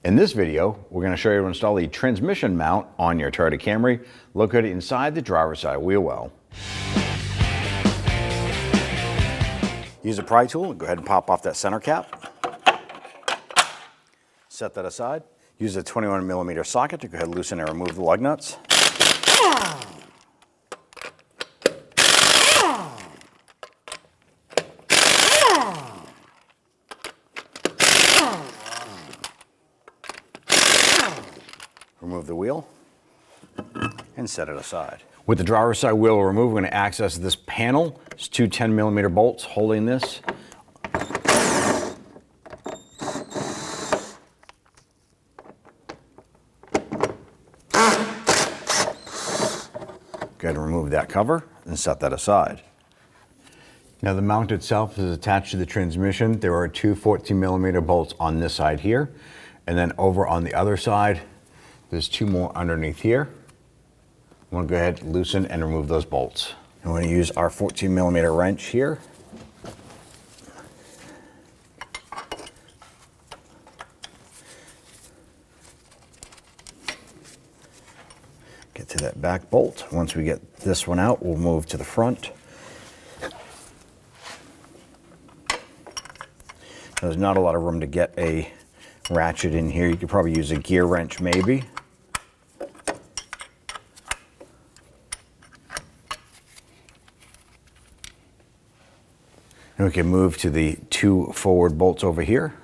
In this video, we're going to show you how to install the transmission mount on your Toyota Camry located inside the driver's side wheel well. Use a pry tool and go ahead and pop off that center cap. Set that aside. Use a 21mm socket to go ahead and loosen and remove the lug nuts. Remove the wheel and set it aside. With the driver's side wheel removed, we're going to access this panel. It's two 10mm bolts holding this. Go ahead and remove that cover and set that aside. Now the mount itself is attached to the transmission. There are two 14mm bolts on this side here, and then over on the other side there's two more underneath here. I'm going to go ahead, loosen, and remove those bolts. I'm going to use our 14mm wrench here. Get to that back bolt. Once we get this one out, we'll move to the front. There's not a lot of room to get a ratchet in here. You could probably use a gear wrench maybe. And we can move to the two forward bolts over here.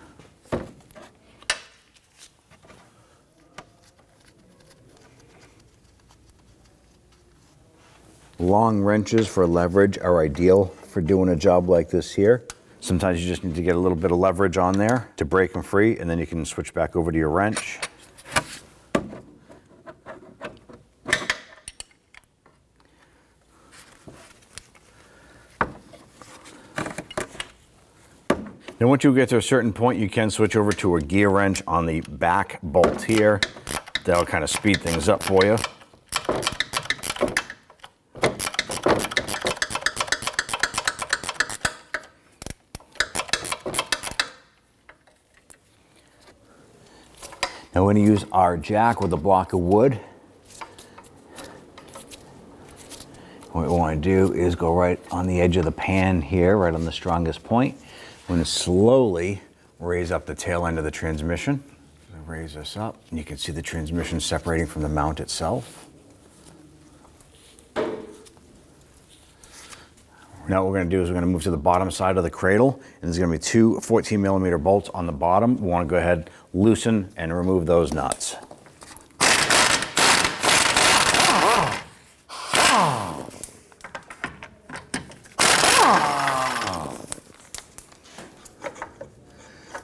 Long wrenches for leverage are ideal for doing a job like this here. Sometimes you just need to get a little bit of leverage on there to break them free, and then you can switch back over to your wrench. Then once you get to a certain point, you can switch over to a gear wrench on the back bolt here. That'll kind of speed things up for you. Now we're going to use our jack with a block of wood. What we want to do is go right on the edge of the pan here, right on the strongest point. We're going to slowly raise up the tail end of the transmission. Raise this up, and you can see the transmission separating from the mount itself. Now what we're going to do is we're going to move to the bottom side of the cradle, and there's going to be two 14mm bolts on the bottom. We want to go ahead, loosen, and remove those nuts.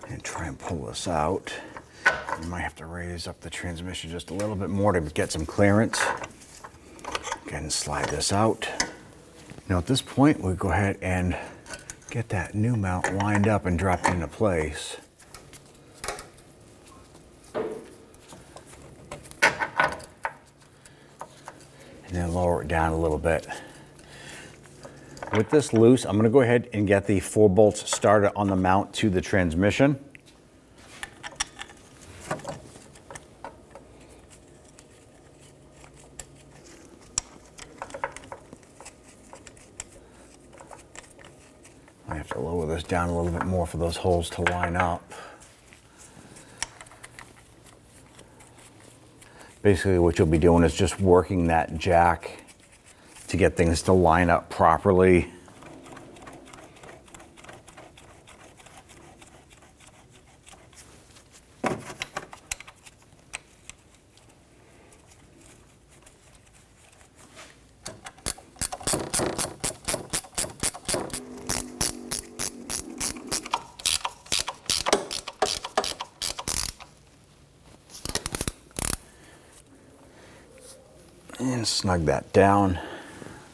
And try and pull this out. You might have to raise up the transmission just a little bit more to get some clearance. Go ahead and slide this out. Now at this point, we'll go ahead and get that new mount lined up and dropped into place. And then lower it down a little bit. With this loose, I'm going to go ahead and get the 4 bolts started on the mount to the transmission. I have to lower this down a little bit more for those holes to line up. Basically what you'll be doing is just working that jack to get things to line up properly. And snug that down.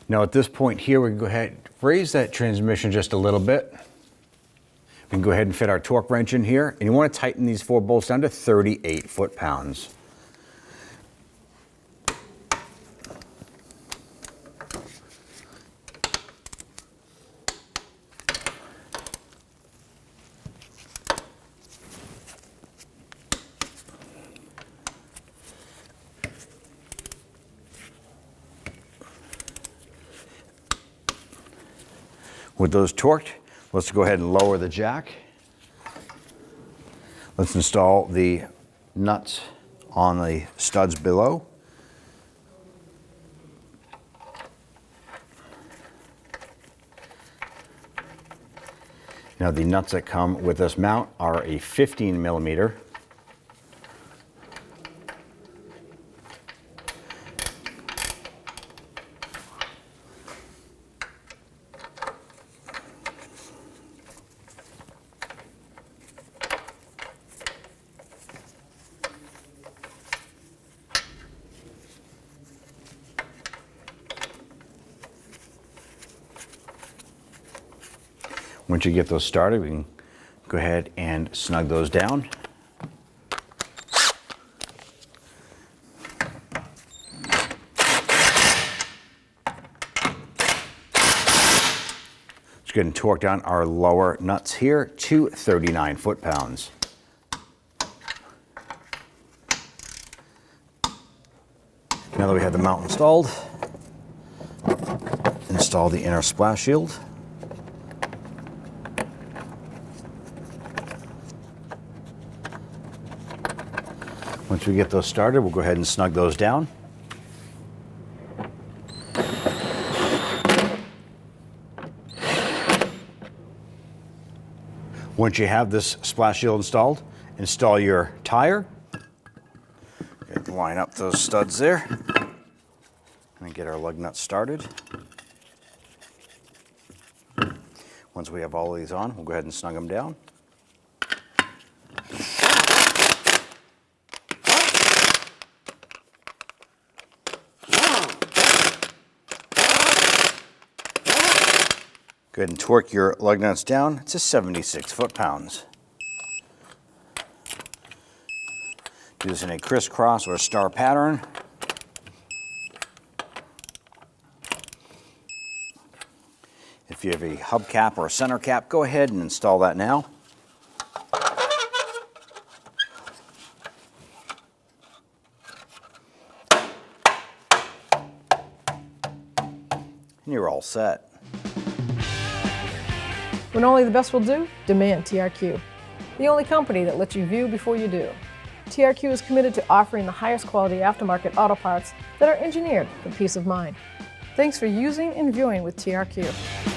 Now at this point here, we can go ahead and raise that transmission just a little bit. We can go ahead and fit our torque wrench in here, and you want to tighten these 4 bolts down to 38 foot-pounds. With those torqued, let's go ahead and lower the jack. Let's install the nuts on the studs below. Now the nuts that come with this mount are a 15 millimeter. Once you get those started, we can go ahead and snug those down. Let's go ahead and torque down our lower nuts here to 39 foot-pounds. Now that we have the mount installed, install the inner splash shield. Once we get those started, we'll go ahead and snug those down. Once you have this splash shield installed, install your tire. Line up those studs there and get our lug nuts started. Once we have all of these on, we'll go ahead and snug them down. Go ahead and torque your lug nuts down to 76 foot-pounds. Do this in a crisscross or a star pattern. If you have a hubcap or a center cap, go ahead and install that now. And you're all set. When only the best will do, demand TRQ. The only company that lets you view before you do. TRQ is committed to offering the highest quality aftermarket auto parts that are engineered for peace of mind. Thanks for using and viewing with TRQ.